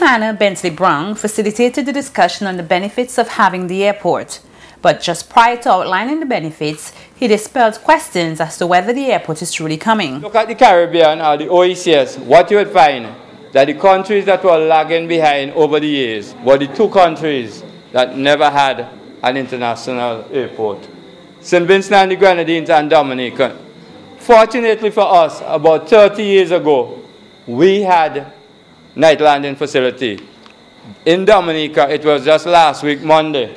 planner Bentley Browne facilitated the discussion on the benefits of having the airport. But just prior to outlining the benefits, he dispelled questions as to whether the airport is truly coming. Look at the Caribbean or the OECS, what you would find that the countries that were lagging behind over the years were the two countries that never had an international airport. St. Vincent and the Grenadines and Dominica. Fortunately for us, about 30 years ago, we had night landing facility. In Dominica, it was just last week, Monday,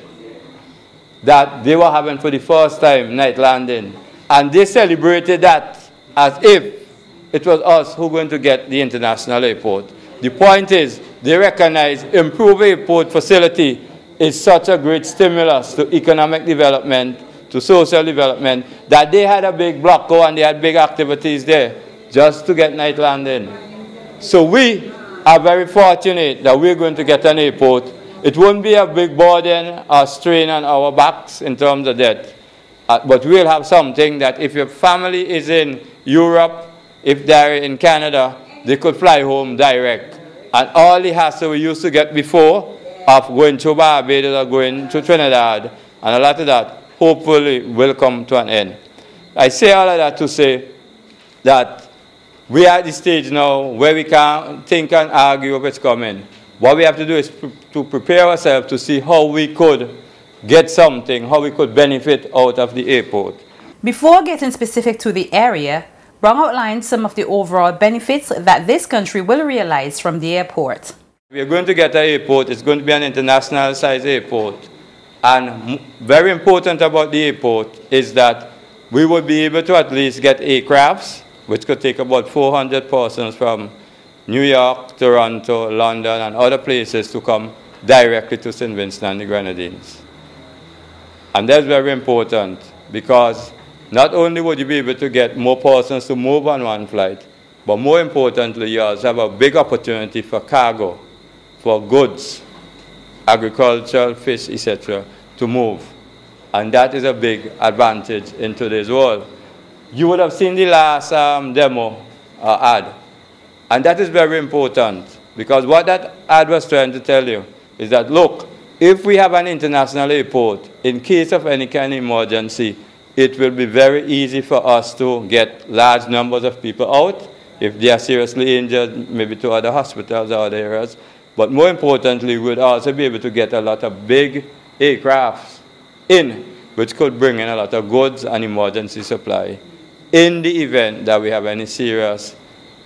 that they were having for the first time night landing. And they celebrated that as if it was us who were going to get the international airport. The point is, they recognize improved airport facility is such a great stimulus to economic development, to social development, that they had a big block go and they had big activities there just to get night landing. So we are very fortunate that we're going to get an airport. It won't be a big burden or strain on our backs in terms of debt, but we'll have something that if your family is in Europe, if they're in Canada, they could fly home direct. And all the hassle we used to get before of going to Barbados or going to Trinidad, and a lot of that hopefully will come to an end. I say all of that to say that we are at the stage now where we can think and argue if it's coming. What we have to do is to prepare ourselves to see how we could get something, how we could benefit out of the airport. Before getting specific to the area, Browne outlined some of the overall benefits that this country will realize from the airport. We are going to get an airport. It's going to be an international size airport. And very important about the airport is that we will be able to at least get aircrafts, which could take about 400 persons from New York, Toronto, London, and other places to come directly to St. Vincent and the Grenadines. And that's very important because not only would you be able to get more persons to move on one flight, but more importantly, you also have a big opportunity for cargo, for goods, agricultural, fish, etc., to move. And that is a big advantage in today's world. You would have seen the last demo ad. And that is very important because what that ad was trying to tell you is that, look, if we have an international airport, in case of any kind of emergency, it will be very easy for us to get large numbers of people out if they are seriously injured, maybe to other hospitals or other areas. But more importantly, we would also be able to get a lot of big aircrafts in, which could bring in a lot of goods and emergency supply in the event that we have any serious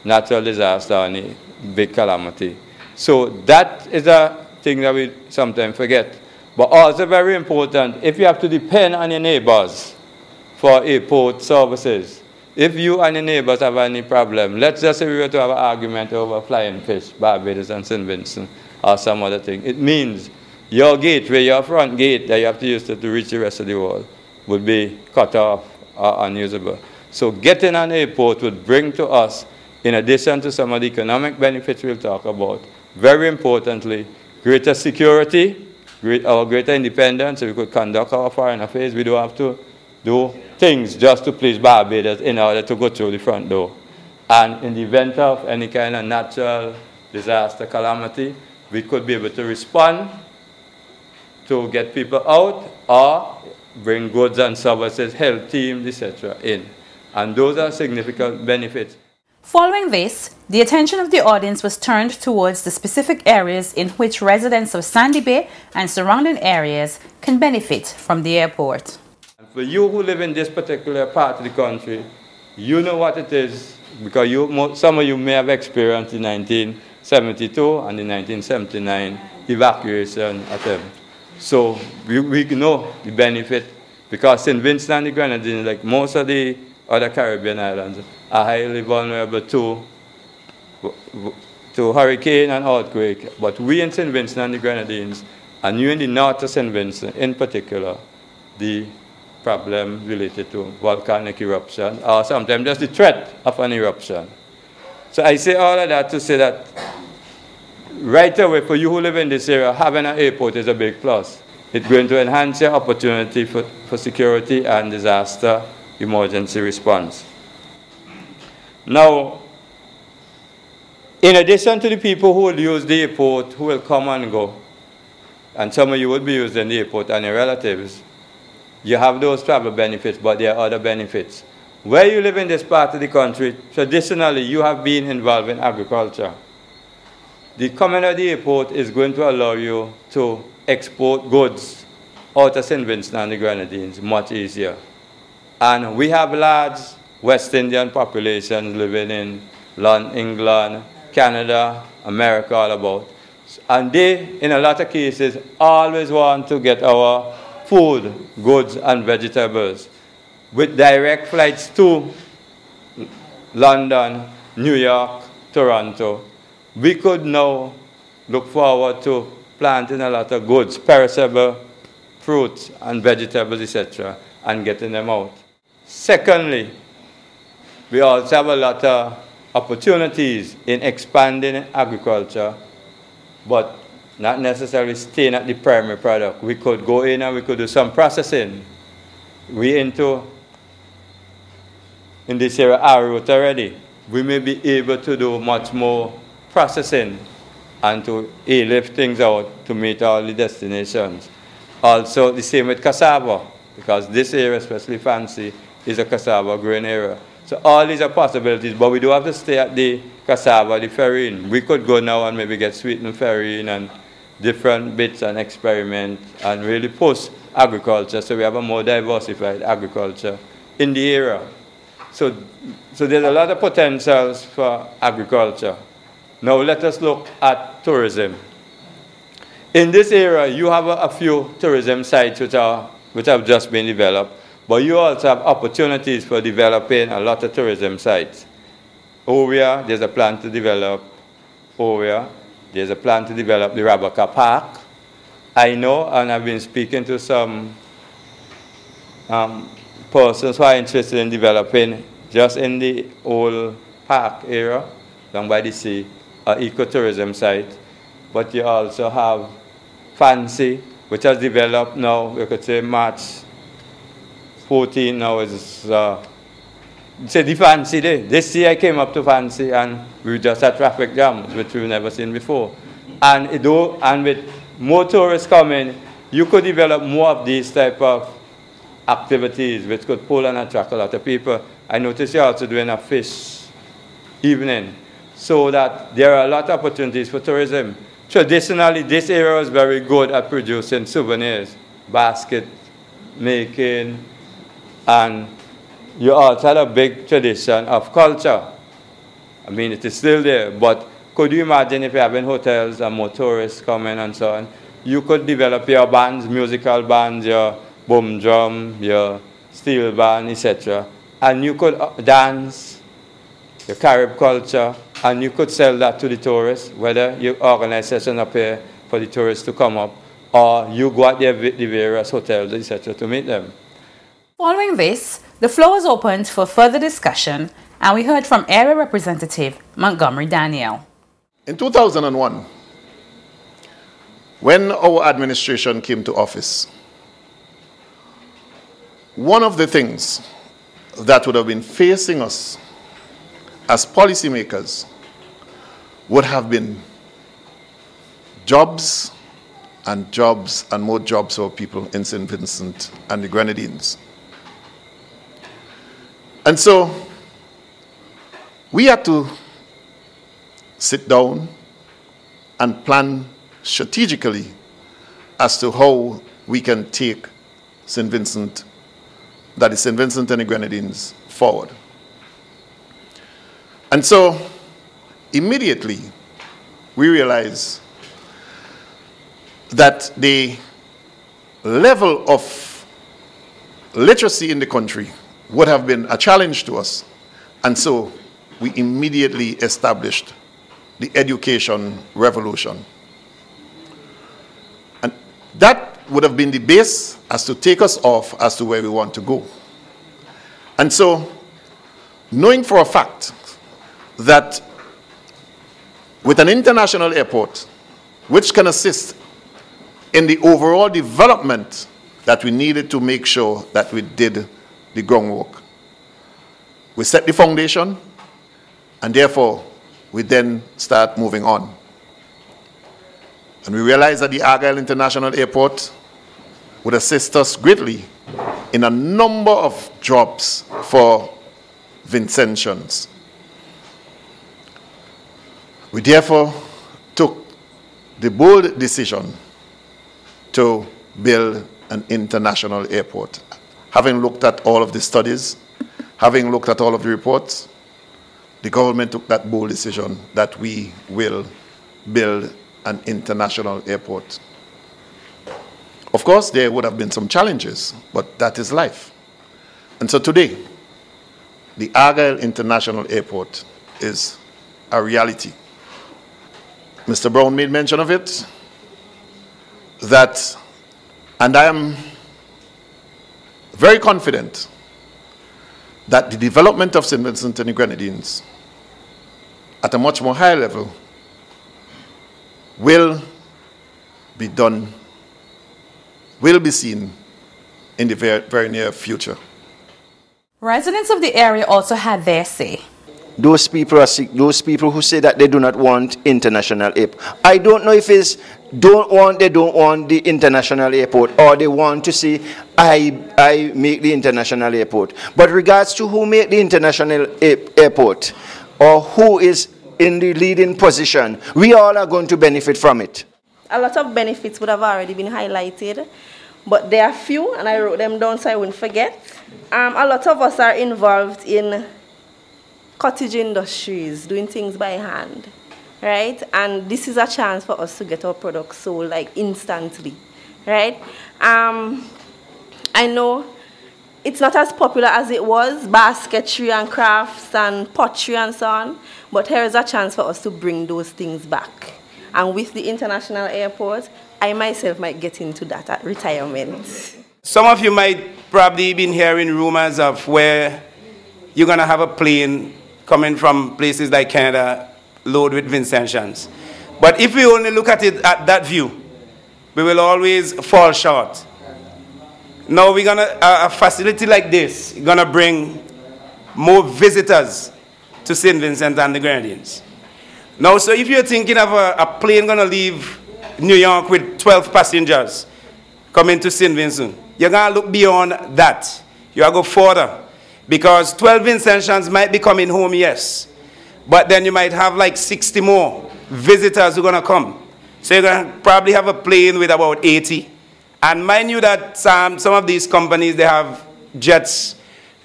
natural disaster or any big calamity. So that is a thing that we sometimes forget. But also very important, if you have to depend on your neighbors for airport services, if you and your neighbors have any problem, let's just say we were to have an argument over flying fish, Barbados and St. Vincent, or some other thing. It means your gateway, your front gate that you have to use to reach the rest of the world would be cut off or unusable. So getting an airport would bring to us, in addition to some of the economic benefits we'll talk about, very importantly, greater security, greater independence, so we could conduct our foreign affairs. We don't have to do things just to please Barbados in order to go through the front door. And in the event of any kind of natural disaster, calamity, we could be able to respond to get people out or bring goods and services, health teams, etc. in. And those are significant benefits. Following this, the attention of the audience was turned towards the specific areas in which residents of Sandy Bay and surrounding areas can benefit from the airport. For you who live in this particular part of the country, you know what it is because some of you may have experienced the 1972 and the 1979 evacuation attempt. So we know the benefit because St. Vincent and the Grenadines, like most of the other Caribbean islands, are highly vulnerable to hurricane and earthquake. But we in St. Vincent and the Grenadines, and you in the north of St. Vincent in particular, the problem related to volcanic eruption, or sometimes just the threat of an eruption. So I say all of that to say that right away, for you who live in this area, having an airport is a big plus. It's going to enhance your opportunity for security and disaster emergency response. Now, In addition to the people who will use the airport, who will come and go, and some of you will be using the airport and your relatives, you have those travel benefits, but there are other benefits. Where you live in this part of the country, traditionally you have been involved in agriculture. The coming of the airport is going to allow you to export goods out of St. Vincent and the Grenadines much easier. And we have large West Indian populations living in London, England, Canada, America, all about. And they, in a lot of cases, always want to get our food, goods, and vegetables with direct flights to London, New York, Toronto. We could now look forward to planting a lot of goods, perishable fruits and vegetables, etc., and getting them out. Secondly, we also have a lot of opportunities in expanding agriculture, but not necessarily staying at the primary product. We could go in and we could do some processing. We in this area, our route already. We may be able to do much more processing and to lift things out to meet all the destinations. Also, the same with cassava, because this area, especially Fancy, is a cassava growing area. So all these are possibilities, but we do have to stay at the cassava, the farine. We could go now and maybe get sweetened farine and different bits and experiment and really push agriculture, so we have a more diversified agriculture in the area. So there's a lot of potentials for agriculture. Now let us look at tourism. In this area, you have a few tourism sites which have just been developed, but you also have opportunities for developing a lot of tourism sites. Ovia, there's a plan to develop Ovia. There's a plan to develop the Rabaka Park. I know, and I've been speaking to some persons who are interested in developing just in the old park area, down by the sea, an ecotourism site. But you also have Fancy, which has developed now, we could say March 14 now is say the Fancy Day. This year I came up to Fancy and we just had traffic jams, which we've never seen before. And with more tourists coming, you could develop more of these type of activities which could pull and attract a lot of people. I noticed you're also doing a fish evening, so that there are a lot of opportunities for tourism. Traditionally, this area was very good at producing souvenirs, basket making, and you also had a big tradition of culture. I mean, it is still there, but could you imagine if you're having hotels and more tourists coming and so on? You could develop your bands, musical bands, your boom drum, your steel band, etc. And you could dance, your Carib culture, and you could sell that to the tourists, whether you organize sessions up here for the tourists to come up, or you go at the various hotels, etc. to meet them. Following this, the floor was opened for further discussion, and we heard from Area Representative Montgomery Daniel. In 2001, when our administration came to office, one of the things that would have been facing us as policymakers would have been jobs and more jobs for people in St. Vincent and the Grenadines. And so we had to sit down and plan strategically as to how we can take St. Vincent, that is St. Vincent and the Grenadines, forward. And so immediately we realized that the level of literacy in the country would have been a challenge to us. And so we immediately established the education revolution. And that would have been the base as to take us off as to where we want to go. And so, knowing for a fact that with an international airport, which can assist in the overall development that we needed to make sure that we did the groundwork, we set the foundation, and therefore we then start moving on. And we realized that the Argyle International Airport would assist us greatly in a number of jobs for Vincentians. We therefore took the bold decision to build an international airport. Having looked at all of the studies, having looked at all of the reports, the government took that bold decision that we will build an international airport. Of course, there would have been some challenges, but that is life. And so today, the Argyle International Airport is a reality. Mr. Browne made mention of it, and I am very confident that the development of St. Vincent and the Grenadines at a much more higher level will be done, will be seen in the very near future. Residents of the area also had their say. Those people are sick. Those people who say that they do not want international airport. I don't know if it's they don't want the international airport, or they want to say, I make the international airport. But regards to who make the international airport, or who is in the leading position, we all are going to benefit from it. A lot of benefits would have already been highlighted, but there are few, and I wrote them down so I wouldn't forget. A lot of us are involved in cottage industries, doing things by hand, right? And this is a chance for us to get our products sold like instantly, right? I know it's not as popular as it was, basketry and crafts and pottery and so on, but here is a chance for us to bring those things back. And with the international airport, I myself might get into that at retirement. Some of you might probably been hearing rumors of where you're going to have a plane coming from places like Canada loaded with Vincentians. But if we only look at it at that view, we will always fall short. Now we're going to, a facility like this is going to bring more visitors to St. Vincent and the Grenadines. Now, so if you're thinking of a plane going to leave New York with 12 passengers coming to St. Vincent, you're going to look beyond that. You are going to go further. Because 12 Vincentians might be coming home, yes. But then you might have like 60 more visitors who are going to come. So you're going to probably have a plane with about 80. And mind you that some of these companies, they have jets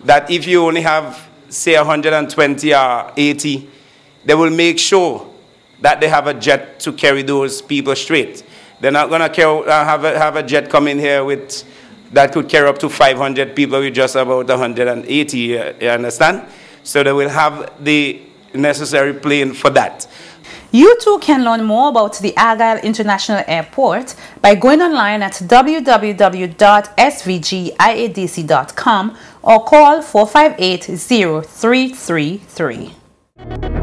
that if you only have, say, 120 or 80, they will make sure that they have a jet to carry those people straight. They're not going to have a jet come in here with that could carry up to 500 people with just about 180, you understand? So they will have the necessary plane for that. You too can learn more about the Argyle International Airport by going online at www.svgiadc.com or call 458-0333.